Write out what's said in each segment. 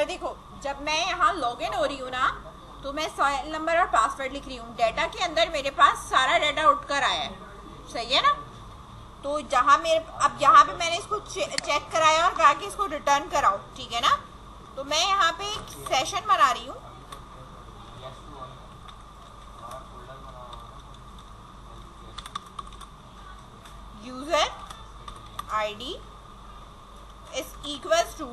देखो जब मैं यहाँ लॉगिन हो रही हूँ ना, तो मैं सेल नंबर और पासवर्ड लिख रही हूँ। डाटा के अंदर मेरे पास सारा डाटा उठकर आया है, सही है ना। तो जहाँ अब यहाँ पे मैंने इसको चेक कराया और कहा कि इसको रिटर्न कराओ, ठीक है ना। तो मैं यहाँ पे एक सेशन बना रही हूँ। User ID is equals to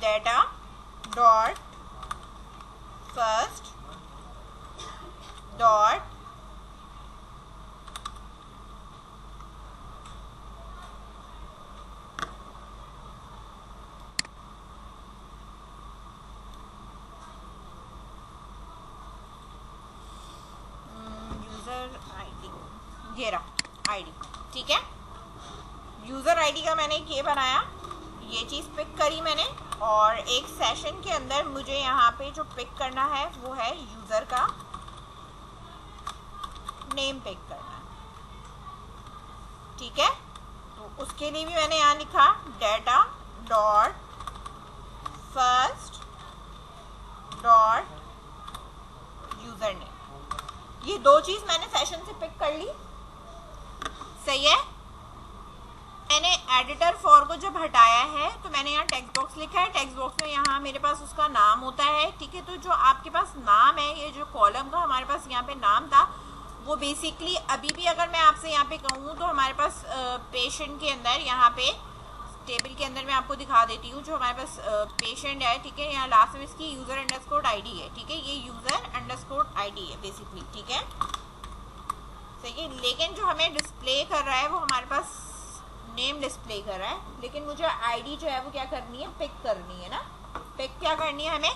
data dot first dot user ID, ये रहा आईडी, ठीक है। यूजर आईडी का मैंने ये बनाया, ये चीज़ पिक करी मैंने, और एक सेशन के अंदर मुझे यहाँ पे जो पिक करना है वो है यूज़र का नेम पिक करना है, ठीक है। तो उसके लिए भी मैंने यहाँ लिखा data dot first dot user name. ये दो चीज़ मैंने सेशन से पिक कर ली, सही है। मैंने एडिटर फॉर को जब हटाया है तो मैंने यहाँ टेक्स्ट बॉक्स लिखा है। टेक्स्ट बॉक्स में यहाँ मेरे पास उसका नाम होता है, ठीक है। तो जो आपके पास नाम है, ये जो कॉलम का हमारे पास यहाँ पे नाम था, वो बेसिकली अभी भी अगर मैं आपसे यहाँ पे कहूँ तो हमारे पास पेशेंट के अंदर, यहाँ पे टेबल के अंदर मैं आपको दिखा देती हूँ, जो हमारे पास पेशेंट है, ठीक है। यहाँ लास्ट में इसकी यूज़र अंडरस्कोर आईडी है, ठीक है। ये यूज़र अंडरस्कोर आईडी है बेसिकली, ठीक है, सही है। लेकिन जो हमें डिस्प्ले कर रहा है वो हमारे पास नेम डिस्प्ले कर रहा है, लेकिन मुझे आईडी जो है वो क्या करनी है, पिक करनी है ना। पिक क्या करनी है, हमें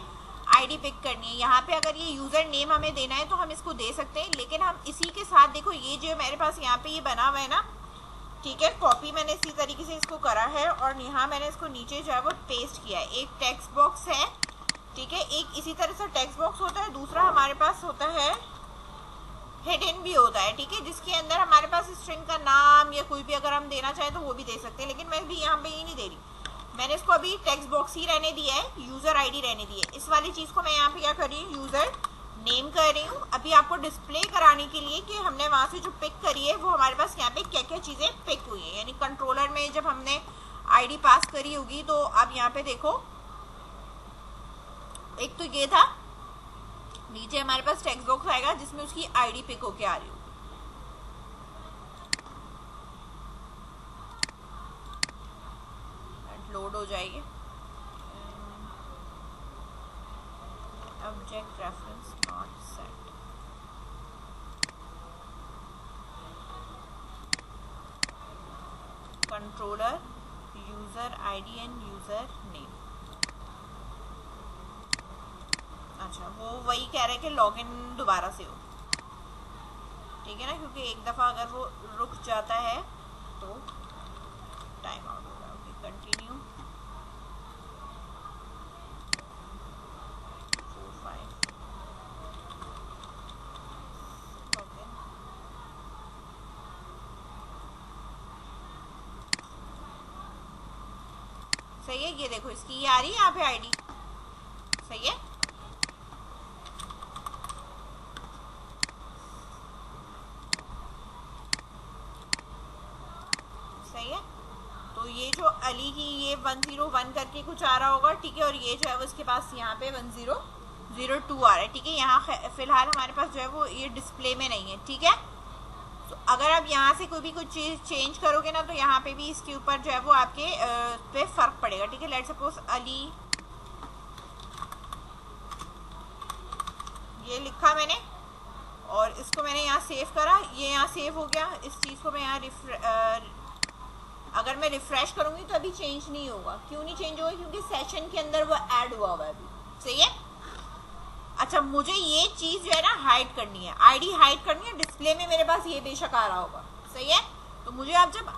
आईडी पिक करनी है। यहाँ पे अगर ये यूज़र नेम हमें देना है तो हम इसको दे सकते हैं, लेकिन हम इसी के साथ देखो ये जो मेरे पास यहाँ पे ये बना हुआ है ना, ठीक है। कॉपी मैंने इसी तरीके से इसको करा है और यहाँ मैंने इसको नीचे जो है वो पेस्ट किया है। एक टेक्स्ट बॉक्स है, ठीक है, एक इसी तरह से टेक्स्ट बॉक्स होता है, दूसरा हमारे पास होता है हिडन भी होता है, ठीक है, जिसके अंदर हमारे पास स्ट्रिंग का नाम या कोई भी अगर हम देना चाहें तो वो भी दे सकते हैं, लेकिन मैं भी यहाँ पे ये नहीं दे रही। मैंने इसको अभी टेक्स्ट बॉक्स ही रहने दिया है, यूज़र आईडी रहने दी है। इस वाली चीज़ को मैं यहाँ पे क्या कर रही हूँ, यूज़र नेम कर रही हूँ। अभी आपको डिस्प्ले कराने के लिए कि हमने वहाँ से जो पिक करी है वो हमारे पास यहाँ पे क्या क्या चीज़ें पिक हुई हैं, यानी कंट्रोलर में जब हमने आईडी पास करी होगी तो आप यहाँ पे देखो, एक तो ये था, नीचे हमारे पास टेक्स्ट बॉक्स आएगा जिसमें उसकी आईडी पिक होके आ रही होगी। लोड हो जाएगी। Object reference not set, controller user ID and user name. अच्छा, वो वही कह रहे हैं कि लॉगिन दोबारा से हो, ठीक है ना, क्योंकि एक दफ़ा अगर वो रुक जाता है तो टाइम आउट होगा। Okay, continue 4 5 login. सही है, ये देखो इसकी ये आ रही है यहाँ पे आईडी, सही है। तो ये जो अली की ये 101 करके कुछ आ रहा होगा, ठीक है, और ये जो है वो इसके पास यहाँ पे 1002 आ रहा है, ठीक है। यहाँ फिलहाल हमारे पास जो है वो ये डिस्प्ले में नहीं है, ठीक है। तो अगर आप यहाँ से कोई भी कुछ चीज़ चेंज करोगे ना तो यहाँ पे भी इसके ऊपर जो है वो आपके पे फर्क पड़ेगा, ठीक है। लेट्स सपोज अली, ये लिखा मैंने और इसको मैंने यहाँ सेव करा, ये यहाँ सेव हो गया। इस चीज़ को मैं यहाँ अगर मैं रिफ्रेश करूंगी तो अभी चेंज नहीं होगा। क्यों नहीं चेंज होगा, क्योंकि सेशन के अंदर वो ऐड हुआ है अभी, सही है। अच्छा, मुझे ये चीज़ जो है ना हाइड करनी है, आईडी हाइड करनी है। डिस्प्ले में मेरे पास ये बेशक आ रहा होगा, सही है। तो मुझे आप जब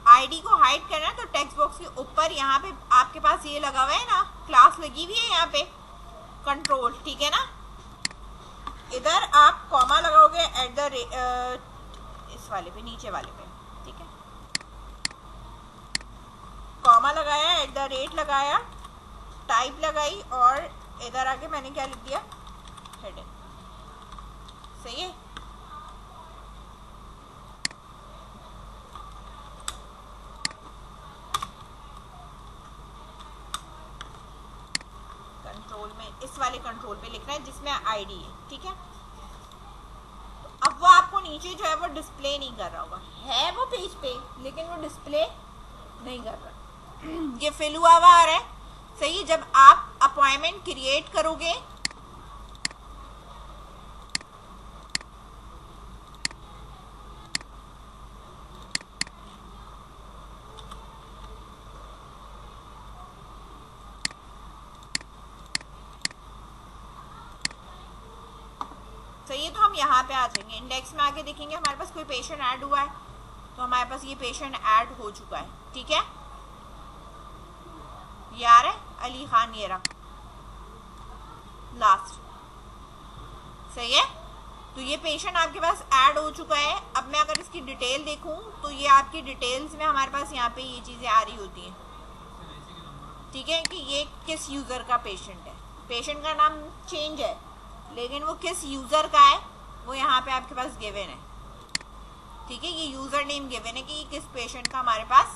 आईडी को हाइड करना है तो टेक्स्ट बॉक्स के ऊपर यहाँ पे आपके पास ये लगा हुआ है ना, क्लास लगी हुई है यहाँ पे कंट्रोल, ठीक है ना। इधर आप कॉमा लगाओगे एट द इस वाले पे, नीचे वाले पे, ठीक है। कॉमा कॉमा लगाया, @ लगाया, टाइप लगाई और इधर आके मैंने क्या लिख दिया, हेडर। सही है। कंट्रोल में, इस वाले कंट्रोल पे लिखना है जिसमें आईडी है, ठीक है। तो अब वो आपको नीचे जो है वो डिस्प्ले नहीं कर रहा होगा, है वो पेज पे लेकिन वो डिस्प्ले नहीं कर रहा। ये फिल हुआ आ रहा है। सही है। जब आप अपॉइंटमेंट क्रिएट करोगे सही है, तो हम यहाँ पे आ जाएंगे, इंडेक्स में आके देखेंगे हमारे पास कोई पेशेंट ऐड हुआ है, तो हमारे पास ये पेशेंट ऐड हो चुका है, ठीक है। ये आ रहा है अली खान, ये रहा लास्ट। सही है। तो ये पेशेंट आपके पास ऐड हो चुका है। अब मैं अगर इसकी डिटेल देखूं तो ये आपकी डिटेल्स में हमारे पास यहाँ पे ये चीजें आ रही होती हैं, ठीक है, कि ये किस यूजर का पेशेंट है। पेशेंट का नाम चेंज है लेकिन वो किस यूजर का है वो यहाँ पे आपके पास गिवन है, ठीक है। ये यूजर नेम गिवन है कि ये किस पेशेंट का हमारे पास।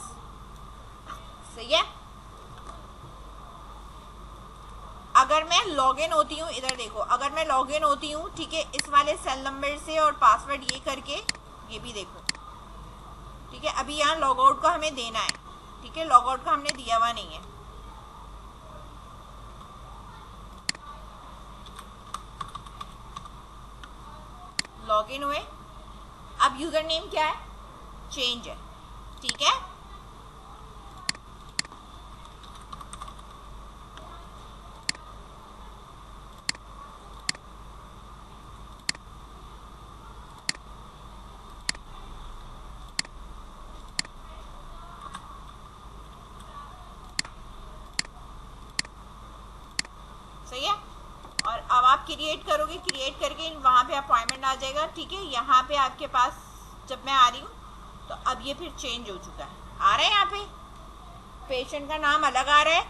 सही है। अगर मैं लॉगिन होती हूँ, इधर देखो, अगर मैं लॉगिन होती हूँ, ठीक है, इस वाले सेल नंबर से और पासवर्ड ये करके, ये भी देखो, ठीक है। अभी यहाँ लॉग आउट का हमें देना है, ठीक है, लॉग आउट का हमने दिया हुआ नहीं है। लॉगिन हुए, अब यूजर नेम क्या है, चेंज है, ठीक है। सही है। और अब आप क्रिएट करोगे, क्रिएट करके वहां पे अपॉइंटमेंट आ जाएगा, ठीक है। यहाँ पे आपके पास जब मैं आ रही हूँ तो अब ये फिर चेंज हो चुका है, आ रहा है यहाँ पे पेशेंट का नाम अलग आ रहा है,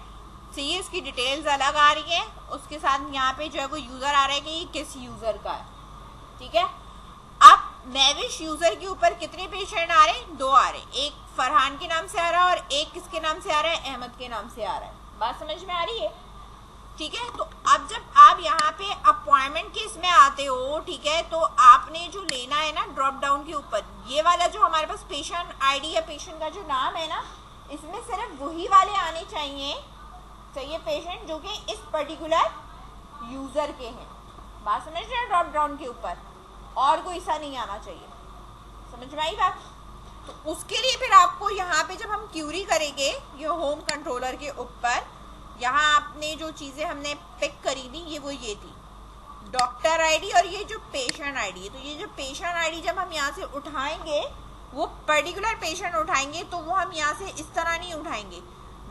सही है, इसकी डिटेल्स अलग आ रही है, उसके साथ यहाँ पे जो है वो यूजर आ रहा है कि ये किस यूजर का है, ठीक है। अब मैविश यूजर के ऊपर कितने पेशेंट आ रहे हैं, 2 आ रहे हैं, एक फरहान के नाम से आ रहा है और एक किसके नाम से आ रहा है, अहमद के नाम से आ रहा है। बात समझ में आ रही है, ठीक है। तो अब जब आप यहाँ पे अपॉइंटमेंट के इसमें आते हो, ठीक है, तो आपने जो लेना है ना ड्रॉप डाउन के ऊपर, ये वाला जो हमारे पास पेशेंट आईडी या पेशेंट का जो नाम है ना, इसमें सिर्फ वही वाले आने चाहिए, सही है, पेशेंट जो कि इस पर्टिकुलर यूजर के हैं। बात समझ रहे हैं, ड्रॉप डाउन के ऊपर और कोई सा नहीं आना चाहिए। समझ में आई बात। तो उसके लिए फिर आपको यहाँ पे जब हम क्यूरी करेंगे ये होम कंट्रोलर के ऊपर, यहाँ आपने जो चीजें हमने पिक करी थी ये थी डॉक्टर आईडी और ये जो पेशेंट आईडी है। तो ये जो पेशेंट आईडी जब हम यहाँ से उठाएंगे, वो पर्टिकुलर पेशेंट उठाएंगे, तो वो हम यहाँ से इस तरह नहीं उठाएंगे,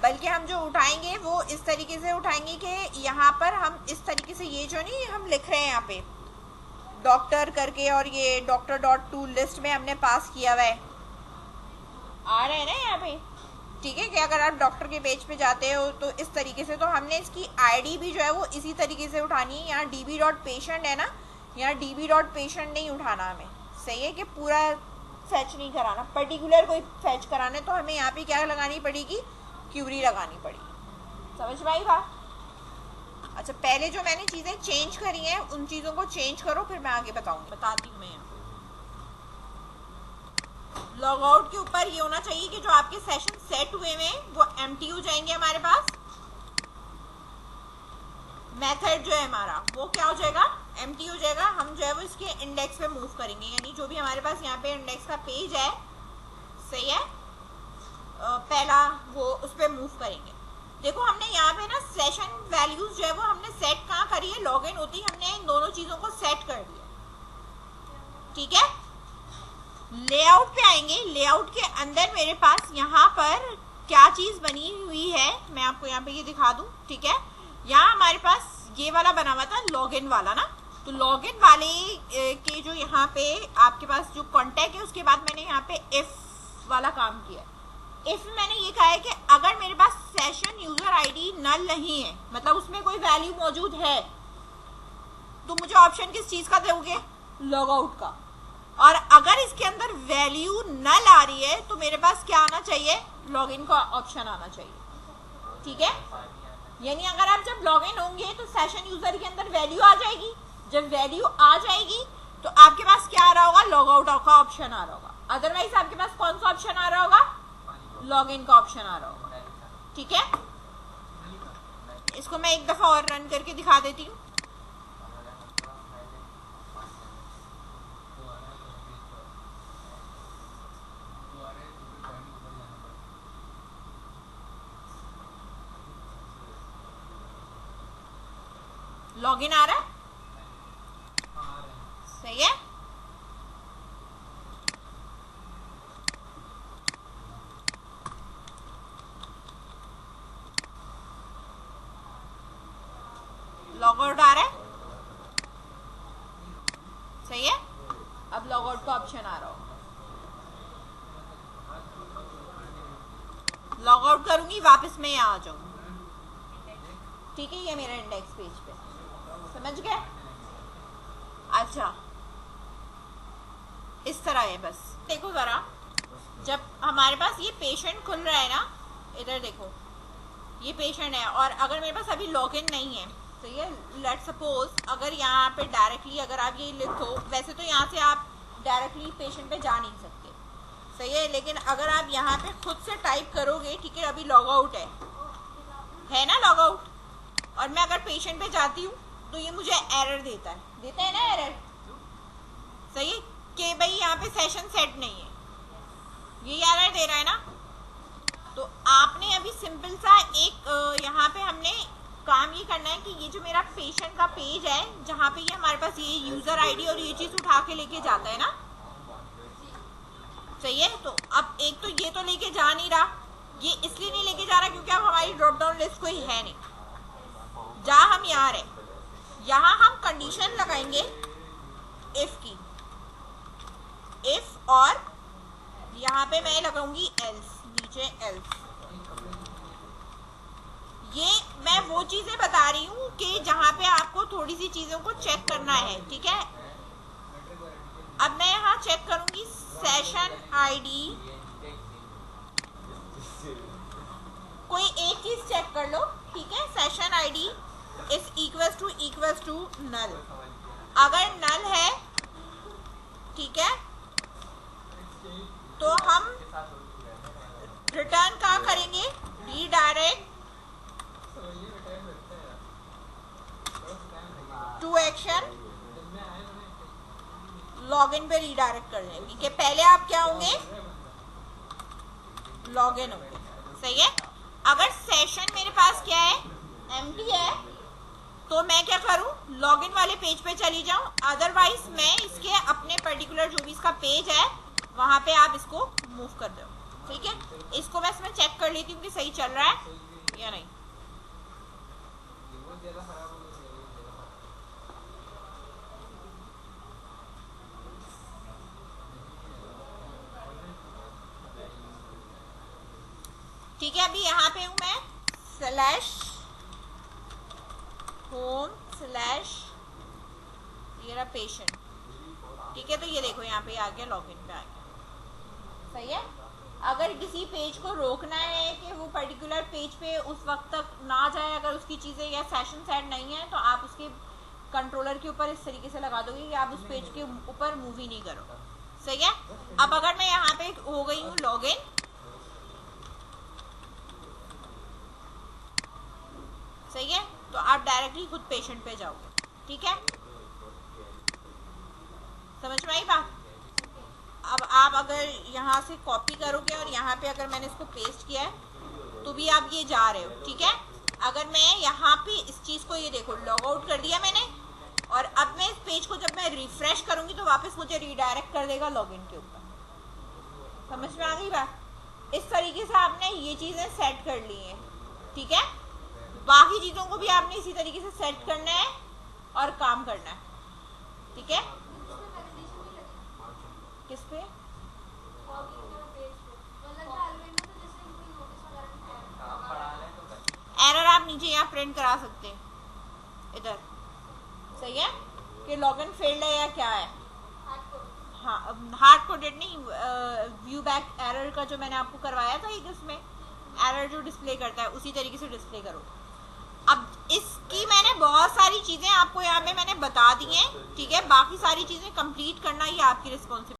बल्कि हम जो उठाएंगे वो इस तरीके से उठाएंगे कि यहाँ पर हम इस तरीके से, ये जो नहीं हम लिख रहे हैं यहाँ पे डॉक्टर करके, और ये डॉक्टर.टू लिस्ट में हमने पास किया हुआ है, आ रहे हैं ना यहाँ पे, ठीक है। कि अगर आप डॉक्टर के पेज पे जाते हो तो इस तरीके से, तो हमने इसकी आईडी भी जो है वो इसी तरीके से उठानी है। यहाँ db.patient है ना, यहाँ db.patient नहीं उठाना हमें, सही है, कि पूरा फैच नहीं कराना, पर्टिकुलर कोई फैच कराना है, तो हमें यहाँ पे क्या लगानी पड़ेगी, क्यूरी लगानी पड़ेगी। समझ में आई बात। अच्छा, पहले जो मैंने चीजें चेंज करी हैं उन चीजों को चेंज करो, फिर मैं आगे बताती हूँ मैं। यहाँ लॉग आउट के ऊपर ये होना चाहिए कि जो आपके सेशन सेट हुए हैं वो एम्प्टी हो जाएंगे हमारे पास। मेथड जो है हमारा वो क्या हो जाएगा, एम्प्टी हो जाएगा। हम जो है वो इसके इंडेक्स पे मूव करेंगे, यानी जो भी हमारे पास यहाँ पे इंडेक्स का पेज है, सही है, पहला वो उस पर मूव करेंगे। देखो हमने यहाँ पे ना सेशन वैल्यूज जो है वो हमने सेट कहाँ करी है, लॉग इन होती हमने इन दोनों चीजों को सेट कर दिया, ठीक है। लेआउट पे आएंगे, लेआउट के अंदर मेरे पास यहाँ पर क्या चीज बनी हुई है, मैं आपको यहाँ पे ये दिखा दूं, ठीक है। यहाँ हमारे पास ये वाला बना हुआ था लॉगिन वाला ना, तो लॉगिन वाले के जो यहाँ पे आपके पास जो कॉन्टैक्ट है उसके बाद मैंने यहाँ पे इफ वाला काम किया, इफ मैंने ये कहा है कि अगर मेरे पास सेशन यूजर आईडी नल नहीं है, मतलब उसमें कोई वैल्यू मौजूद है, तो मुझे ऑप्शन किस चीज का दोगे? लॉग आउट का। और अगर इसके अंदर वैल्यू नल आ रही है तो मेरे पास क्या आना चाहिए? लॉगिन का ऑप्शन आना चाहिए। ठीक है, यानी अगर आप जब लॉगिन होंगे तो सेशन यूजर के अंदर वैल्यू आ जाएगी। जब वैल्यू आ जाएगी तो आपके पास क्या आ रहा होगा? लॉग आउट का ऑप्शन आ रहा होगा। अदरवाइज आपके पास कौन सा ऑप्शन आ रहा होगा? लॉगिन का ऑप्शन आ रहा होगा। ठीक है, इसको मैं एक दफा और रन करके दिखा देती हूँ। लॉगिन आ रहा है? सही है। लॉग आउट आ रहा है? सही है। अब लॉग आउट का ऑप्शन आ रहा हो। लॉग आउट करूंगी, वापस मैं यहाँ आ जाऊंगी। ठीक है, ये मेरा इंडेक्स पेज पे, समझ गए? अच्छा, इस तरह है। बस देखो जरा, जब हमारे पास ये पेशेंट खुल रहा है ना, इधर देखो, ये पेशेंट है और अगर मेरे पास अभी लॉगिन नहीं है तो ये लेट सपोज अगर यहाँ पे डायरेक्टली अगर आप ये लिखो, वैसे तो यहाँ से आप डायरेक्टली पेशेंट पे जा नहीं सकते, सही है, लेकिन अगर आप यहाँ पे खुद से टाइप करोगे, ठीक है, अभी लॉग आउट है ना लॉग आउट, और मैं अगर पेशेंट पे जाती हूँ तो ये मुझे एरर देता है ना एरर, सही है, कि भाई यहाँ पे सेशन सेट नहीं है, ये एरर दे रहा है ना। तो आपने अभी सिंपल सा एक यहाँ पे हमने काम ये करना है कि ये जो मेरा पेशेंट का पेज है जहाँ पे ये हमारे पास ये यूजर आईडी और ये चीज उठा के लेके जाता है ना, सही है। तो अब एक तो ये तो लेके जा नहीं रहा, ये इसलिए नहीं लेके जा रहा क्योंकि अब हमारी ड्रॉप डाउन लिस्ट कोई है नहीं। जहाँ हम यहाँ रहे, यहाँ हम कंडीशन लगाएंगे इफ की, इफ, और यहाँ पे मैं लगाऊंगी एल्स, नीचे एल्स। ये मैं वो चीजें बता रही हूँ कि जहाँ पे आपको थोड़ी सी चीजों को चेक करना है, ठीक है। अब मैं यहाँ चेक करूंगी सेशन आईडी, कोई एक चीज चेक कर लो, ठीक है। Session ID is equals to null, अगर नल है, ठीक है, तो हम रिटर्न क्या करेंगे? रीडायरेक्ट टू एक्शन, लॉगिन पे रीडायरेक्ट कर देंगे कि पहले आप क्या होंगे? लॉगिन होंगे, सही है। अगर सेशन मेरे पास क्या है? एम्प्टी है, तो मैं क्या करूं? लॉगिन वाले पेज पे चली जाऊं, अदरवाइज मैं इसके अपने पर्टिकुलर जो भी इसका पेज है वहां पे आप इसको मूव कर दो, ठीक है। इसको बस मैं चेक कर लेती हूँ कि सही चल रहा है या नहीं। ठीक है, अभी यहाँ पे हूँ मैं, स्लैश होम स्लैश ये रहा पेशेंट, ठीक है। तो ये देखो यहाँ पे आ गया, लॉगिन पे आ गया, सही है। अगर किसी पेज को रोकना है कि वो पर्टिकुलर पेज पे उस वक्त तक ना जाए, अगर उसकी चीज़ें या सेशन सेट नहीं है, तो आप उसके कंट्रोलर के ऊपर इस तरीके से लगा दोगे कि आप उस पेज के ऊपर मूव ही नहीं करो, सही है। अब अगर मैं यहाँ पे हो गई हूँ लॉगिन, सही है, तो आप डायरेक्टली खुद पेशेंट पे जाओगे, ठीक है। समझ में आई बात? अब आप अगर यहाँ से कॉपी करोगे और यहाँ पे अगर मैंने इसको पेस्ट किया है तो भी आप ये जा रहे हो, ठीक है। अगर मैं यहाँ पे इस चीज़ को, ये देखो, लॉग आउट कर दिया मैंने, और अब मैं इस पेज को जब मैं रिफ्रेश करूंगी तो वापस मुझे रीडायरेक्ट कर देगा लॉगिन के ऊपर। समझ में आ गई बात? इस तरीके से आपने ये चीज़ें सेट कर ली हैं, ठीक है। बाकी चीज़ों को भी आपने इसी तरीके से सेट करना है और काम करना है, ठीक है। किस पे? नीचे यहाँ प्रिंट करा सकते हैं, इधर। सही है कि लॉगिन फेल्ड है या क्या है। हाँ, हार्ड कोडेड नहीं, व्यू बैक एरर का जो मैंने आपको करवाया था एक, इसमें एरर जो डिस्प्ले करता है उसी तरीके से डिस्प्ले करो। अब इसकी मैंने बहुत सारी चीजें आपको यहाँ पे मैंने बता दी हैं, ठीक है। बाकी सारी चीजें कंप्लीट करना ये आपकी रिस्पॉन्सिबिलिटी